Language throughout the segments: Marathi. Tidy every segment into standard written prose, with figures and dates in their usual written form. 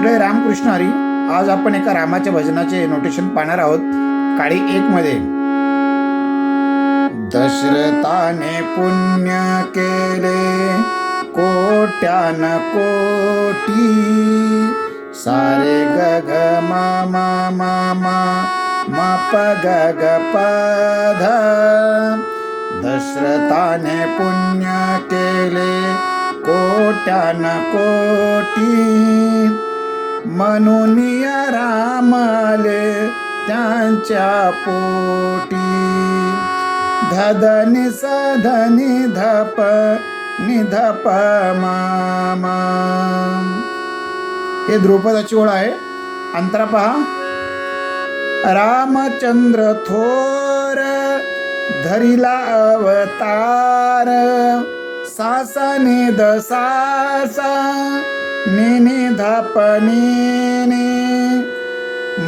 मंडळी, रामकृष्ण हरी. आज आपण एका रामाच्या भजनाचे नोटेशन पाहणार आहोत. काळी 1 मध्ये दशरथाने पुण्य केले कोट्यान कोटी, सारे ग ग म म म म म प ग ग प ध. दशरथाने पुण्य केले कोट्यान कोटी, म्हणून रामले त्यांच्या पोटी. धधनी सधनी धप निधप मामा. हे द्रुपदाची ओळ आहे. अंतरा पहा. रामचंद्र थोर धरिला अवतार, सासा निध सासा निनी धाप निनी,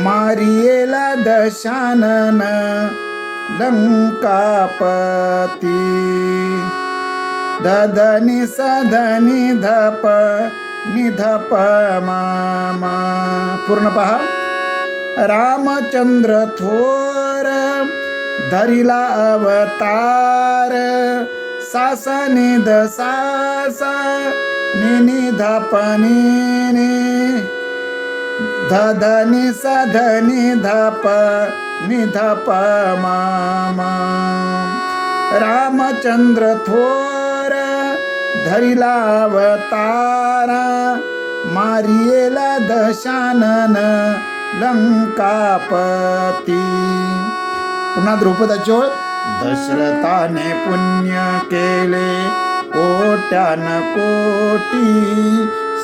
मारियेला दशानन लंकापती. धधनी सधनी धप निधप मामा. पूर्ण पहा. रामचंद्र थोर धरिला अवतार, सासा निध सासा निनी धाप निनी, धधनी सधनी धप निधप मामा. रामचंद्र थोर धरिला अवतारा, मारियेला दशानन लंकापती. पुन्हा द्रुपदाची ओळ. दशरथाने पुण्य केले कोट्यान कोटी,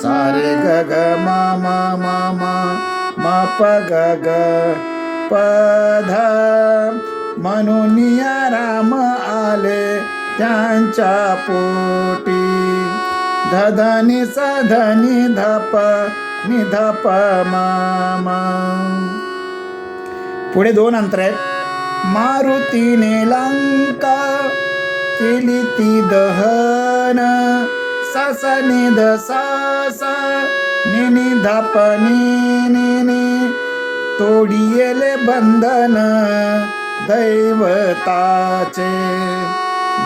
सारे ग ग म म म म म प ग ग प ध. म्हणून राम आले त्यांच्या पोटी. धधनी सधनी धप निधप मामा. पुढे 2 अंतर आहेत. मारुतीने लंका केली ती दहन, सासा निध सासा निनी धाप निनी, तोडियेले बंधन दैवताचे.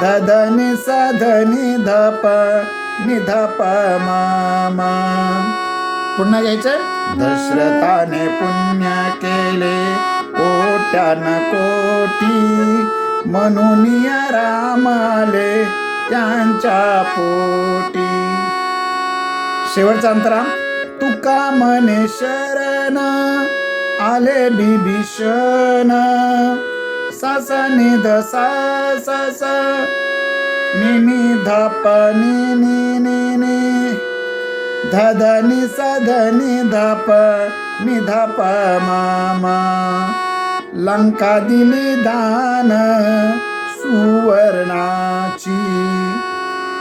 धधनी सधनी धप निधप मामा. पुन्हा घ्यायचं. दशरथाने पुण्य केले कोट्यान कोटी, म्हणून राम आले त्यांच्या पोटी. शेवटचा अंतरा. तुका म्हणे शरण आले बिभीषण, सासा निध सासा निनी धाप निनी निनी, धधनी सधनी धप निधप मामा. लंका दिली दान सुवर्णाची.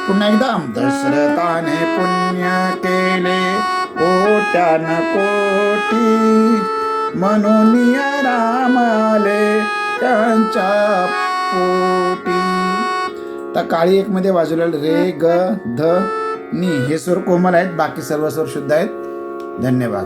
पुन्हा एकदा. दशरथाने पुण्य केले कोट्यान कोटी, म्हणून राम आले त्यांच्या पोटी. तर काळी 1 मध्ये वाजवलेले रे ग ध नी हे स्वर कोमल आहेत, बाकी सर्व स्वर शुद्ध आहेत. धन्यवाद.